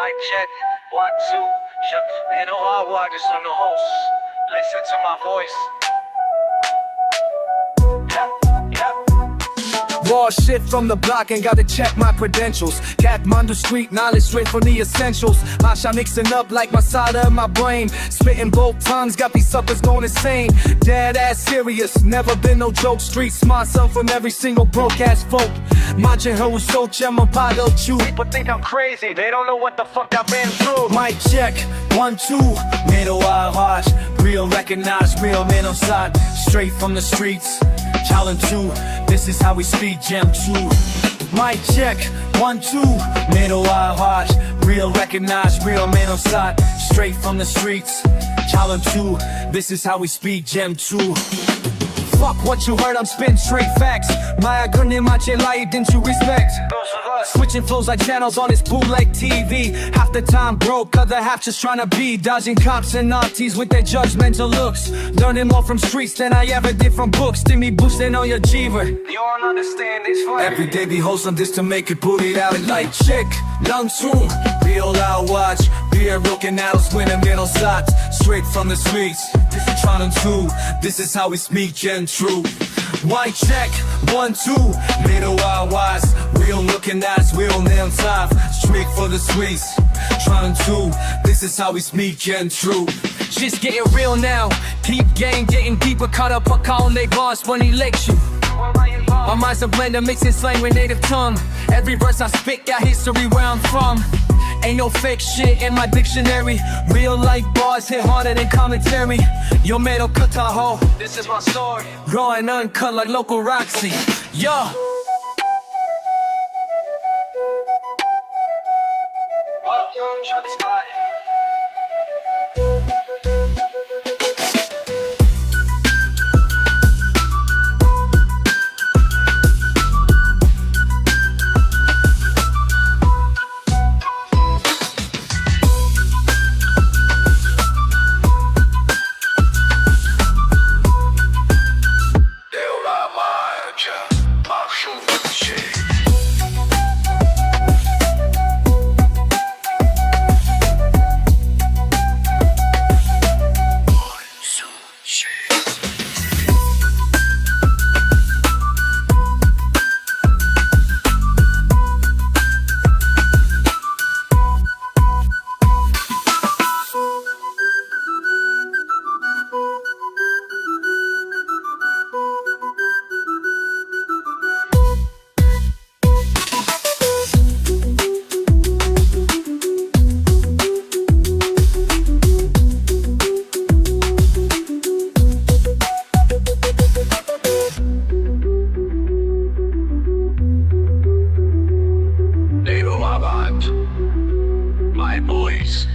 I check, 1, 2, shut. You know I just on the host. Listen to my voice. Raw shit from the block, ain't gotta check my credentials. Kathmandu street knowledge straight from the essentials. Masha mixing up like masala in my brain. Spitting both tongues, got these suckers going insane. Dead ass serious, never been no joke. Street smart self from every single broke ass folk. Maja who's so chemapado chew. People think I'm crazy, they don't know what the fuck I've been through. Mic check, 1, 2. Middle wild heart, real recognized, real men on side. Straight from the streets, challenge 2. This is how we speak, Gem 2. Mic check, 1, 2. Middle wild heart, real recognized, real men on side. Straight from the streets, challenge 2. This is how we speak, Gem 2. Fuck what you heard, I'm spitting straight facts. My acronym, didn't you respect? Switching flows like channels on this bootleg TV. Half the time broke, other half just trying to be. Dodging cops and aunties with their judgmental looks. Learning more from streets than I ever did from books. Stimmy boosting on your jeever. You don't understand this fight. Every day be hosting this to make it booty out like chick. Young tune, real loud watch. Beer broken out, winning middle shots. Straight from the streets, this is trying to. This is how we speak, Gen True. White check, 1, 2. Middle wild wise, real looking eyes, real nail top. Straight for the streets, trying to. This is how we speak, Gen True. Shit's getting real now. Deep game, getting deeper. Caught up on calling they boss for an election. My mind's a blender, mixing slang with native tongue. Every verse I spit got history where I'm from. Ain't no fake shit in my dictionary. Real life bars hit harder than commentary. Yo metal kataho, This is my story. raw and uncut like local Roxy. Yo. Try this spot. My boys.